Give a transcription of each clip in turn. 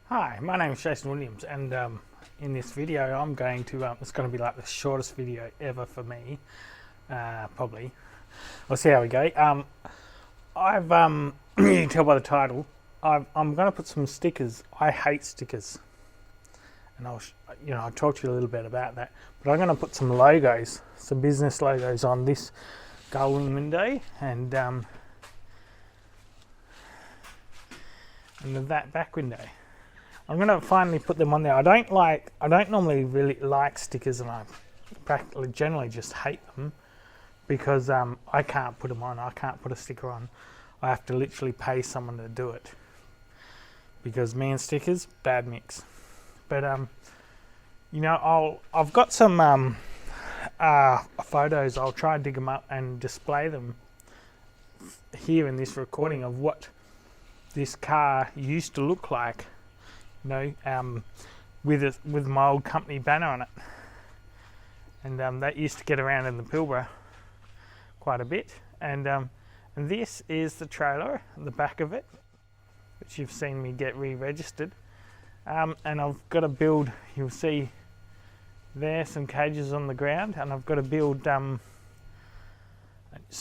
Hi, my name is Jason Williams, and in this video I'm going to, it's going to be like the shortest video ever for me, probably. We'll see how we go. You can tell by the title, I'm going to put some stickers. I hate stickers, and I'll talk to you a little bit about that, but I'm going to put some logos, some business logos on this gullwing window, and that back window. I'm going to finally put them on there. I don't normally really like stickers, and I practically generally just hate them because I can't put them on. I can't put a sticker on. I have to literally pay someone to do it because me and stickers, bad mix. But I've got some photos. I'll try and dig them up and display them here in this recording of what this car used to look like. With my old company banner on it, and that used to get around in the Pilbara quite a bit. And this is the trailer, the back of it, which you've seen me get re-registered. And I've got to build. You'll see there some cages on the ground, and I've got to build some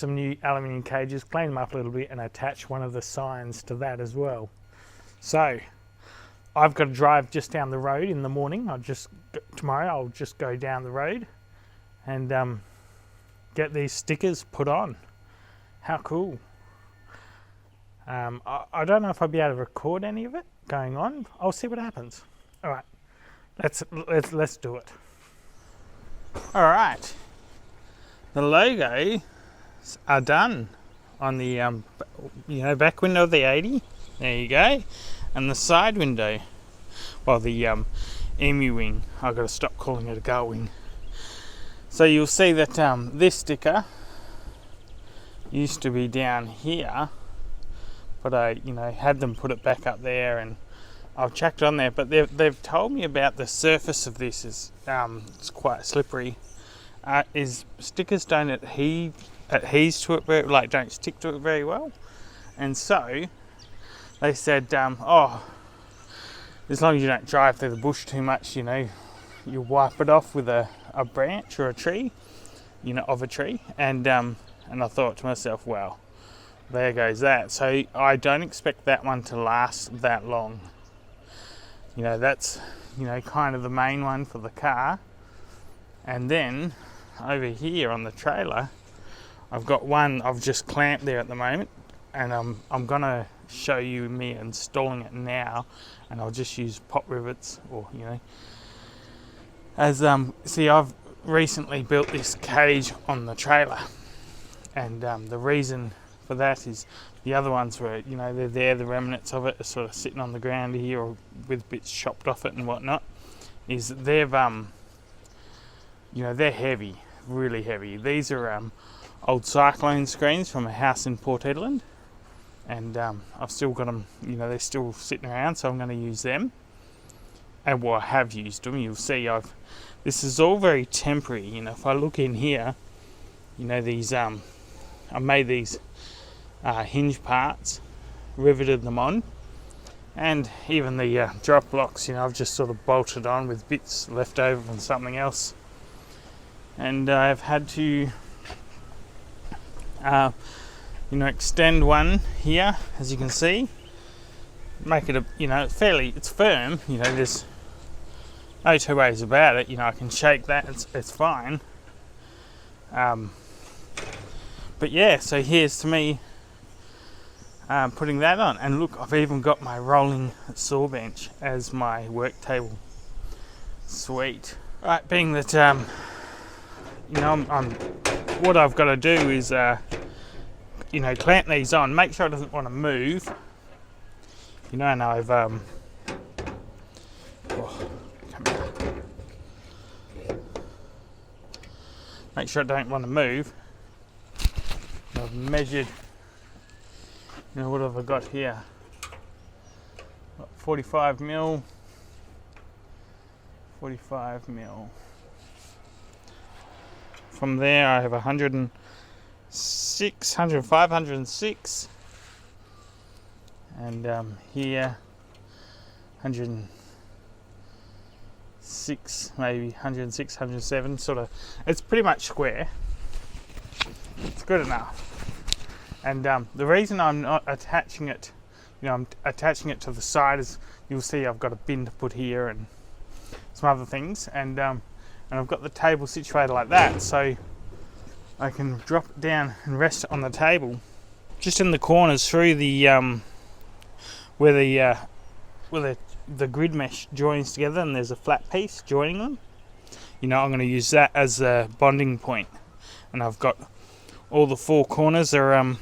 new aluminium cages, clean them up a little bit, and attach one of the signs to that as well. So I've got to drive just down the road in the morning. Tomorrow I'll just go down the road and get these stickers put on. How cool. I don't know if I'll be able to record any of it going on. I'll see what happens. All right, let's do it. All right, the logos are done on the back window of the 80. There you go. And the side window, well, the emu wing, I've got to stop calling it a gull wing. So you'll see that this sticker used to be down here, but I had them put it back up there, and I've chucked it on there. But they've told me about the surface of this is it's quite slippery. Is stickers don't adhere to it don't stick to it very well, and so they said, as long as you don't drive through the bush too much, you wipe it off with a branch or a tree, of a tree. And I thought to myself, well, there goes that. So I don't expect that one to last that long. That's, kind of the main one for the car. And then over here on the trailer, I've got one I've just clamped there at the moment, and I'm gonna show you me installing it now, and I'll just use pop rivets or see, I've recently built this cage on the trailer, and the reason for that is the other ones were they're there, the remnants of it are sort of sitting on the ground here or with bits chopped off it and whatnot, is they've they're heavy, really heavy. These are old cyclone screens from a house in Port Hedland, and I've still got them, they're still sitting around, so I'm going to use them. And I have used them. You'll see this is all very temporary. If I look in here, these I made these hinge parts, riveted them on, and even the drop blocks, I've just sort of bolted on with bits left over from something else. And I've had to extend one here, as you can see, make it it's firm. There's no two ways about it. I can shake that, it's fine. But yeah, so here's to me putting that on, and look, I've even got my rolling saw bench as my work table. Sweet. Right, being that what I've got to do is clamp these on, make sure it doesn't want to move. And I've make sure it don't want to move. I've measured, what have I got here? 45 mil. From there I have 106, 105, 106, and here 106, maybe 106, 107, sort of. It's pretty much square. It's good enough. And the reason I'm not attaching it, I'm attaching it to the side is you'll see I've got a bin to put here and some other things, and I've got the table situated like that, so I can drop it down and rest it on the table. Just in the corners through the where the grid mesh joins together, and there's a flat piece joining them. I'm going to use that as a bonding point, and I've got all the four corners are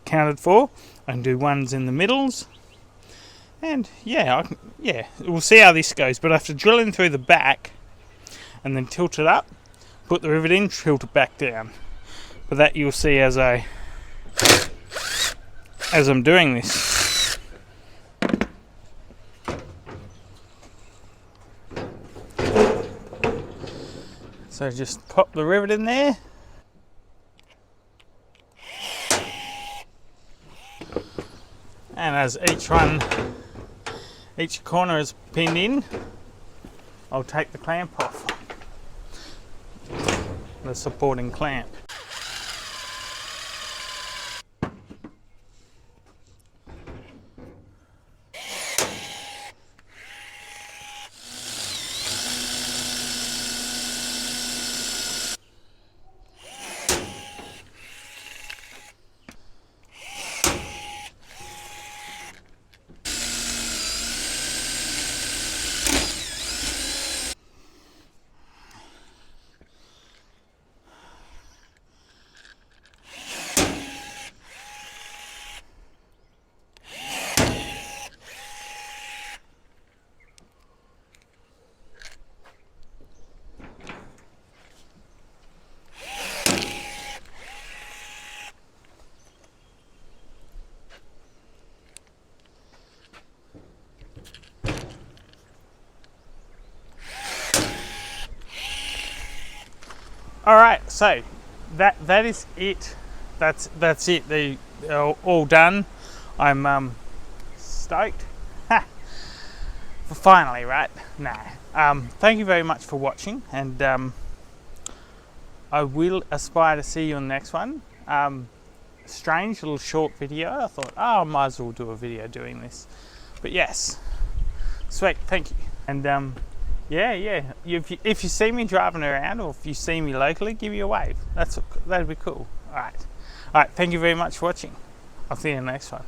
counted for. I can do ones in the middles, and we'll see how this goes. But I have to drill in through the back and then tilt it up, put the rivet in, tilt it back down. But that you'll see as I'm doing this. So just pop the rivet in there. And as each corner is pinned in, I'll take the clamp off, the supporting clamp. Alright, so that is it. That's it. They're all done. I'm stoked. Finally, right? Nah. Thank you very much for watching, and I will aspire to see you on the next one. Strange little short video. I thought, I might as well do a video doing this. But yes, sweet. Thank you. And yeah. If you see me driving around, or if you see me locally, give me a wave. That'd be cool. All right. Thank you very much for watching. I'll see you in the next one.